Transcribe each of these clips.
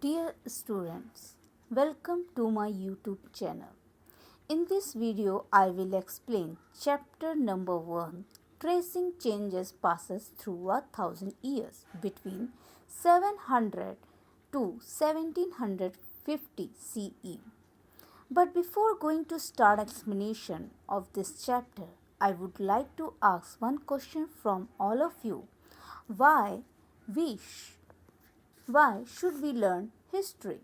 Dear students, welcome to my YouTube channel. In this video, I will explain chapter number 1, Tracing Changes Passes Through 1,000 Years between 700 to 1750 CE. But before going to start explanation of this chapter, I would like to ask one question from all of you. Why should we learn history?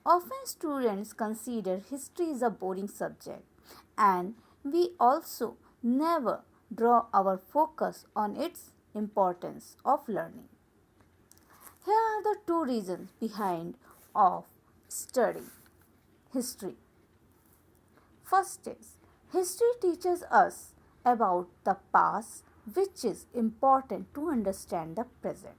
Often students consider history is a boring subject, and we also never draw our focus on its importance of learning. Here are the two reasons behind of studying history. First is history teaches us about the past, which is important to understand the present.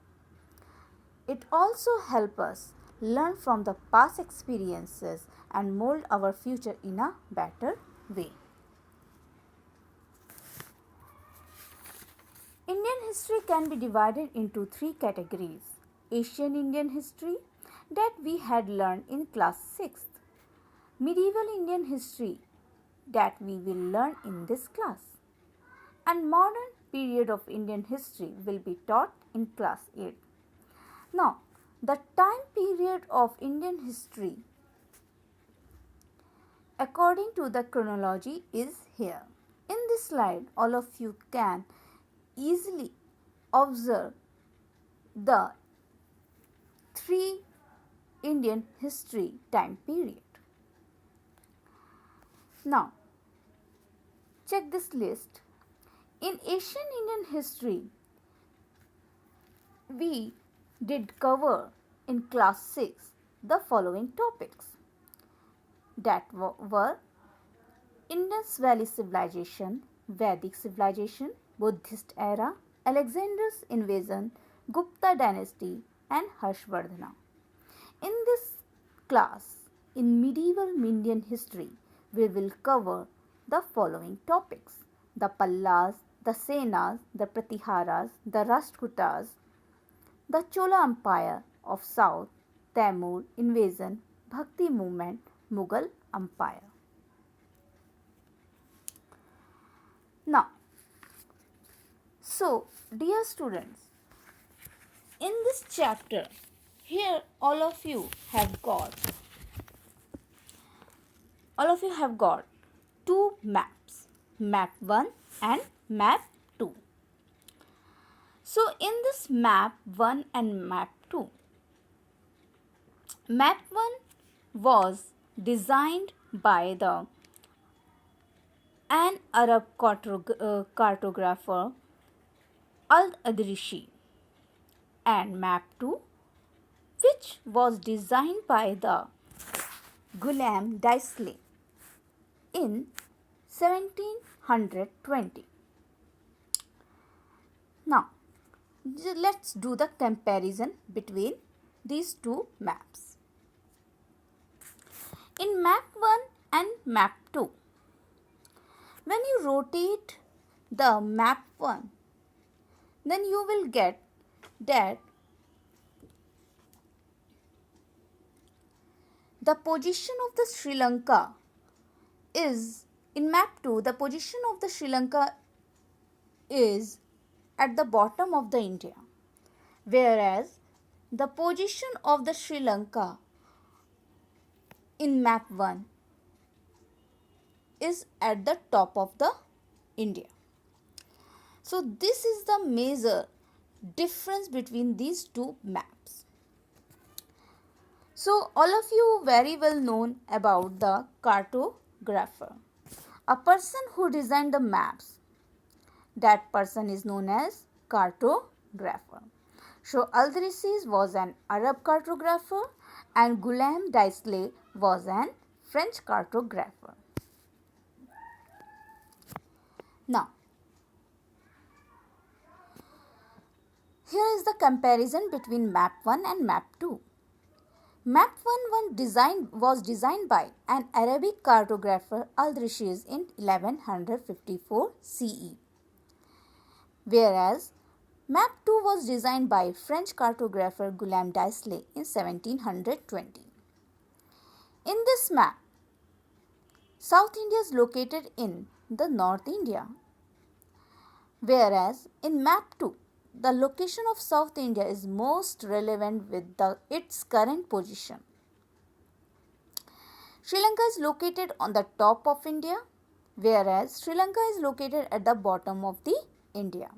It also helps us learn from the past experiences and mold our future in a better way. Indian history can be divided into three categories. Asian Indian history that we had learned in class 6th. Medieval Indian history that we will learn in this class. And modern period of Indian history will be taught in class 8. Now, the time period of Indian history according to the chronology is here. In this slide, all of you can easily observe the three Indian history time period. Now, check this list. In Asian Indian history, we did cover in class 6 the following topics that were Indus Valley Civilization, Vedic Civilization, Buddhist era, Alexander's invasion, Gupta dynasty and Harshvardhana. In this class, in medieval Indian history, we will cover the following topics: the Pallas, the Senas, the Pratiharas, the Rashtrakutas, the Chola Empire of South, Tamil invasion, Bhakti movement, Mughal Empire. Now, so dear students, in this chapter, here all of you have got two maps, map 1 and map 2. So in this map 1 and map 2, map 1 was designed by an Arab cartographer Al-Adrishi, and map 2 which was designed by the Ghulam Daisley in 1720. Now, let's do the comparison between these two maps. In map 1 and map 2, when you rotate the map 1, then you will get that the position of the Sri Lanka is, in map 2, the position of the Sri Lanka is at the bottom of the India, whereas the position of the Sri Lanka in map 1 is at the top of the India. So this is the major difference between these two maps. So all of you very well known about the cartographer, a person who designed the maps. That person is known as cartographer. So Al-Adrishi was an Arab cartographer and Ghulam Daisley was an French cartographer. Now, here is the comparison between map 1 and map 2. Map 1 was designed by an Arabic cartographer Al-Adrishi in 1154 CE, whereas Map 2 was designed by French cartographer Guillaume Delisle in 1720. In this map, South India is located in the North India, whereas in Map 2, the location of South India is most relevant with its current position. Sri Lanka is located on the top of India, whereas Sri Lanka is located at the bottom of the India.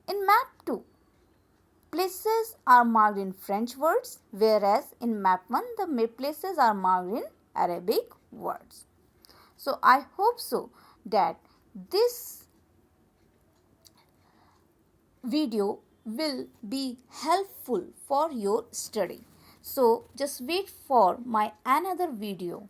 In Map 2, places are marked in French words, whereas in Map 1, the places are marked in Arabic words. So, I hope so that this video will be helpful for your study. So, just wait for my another video.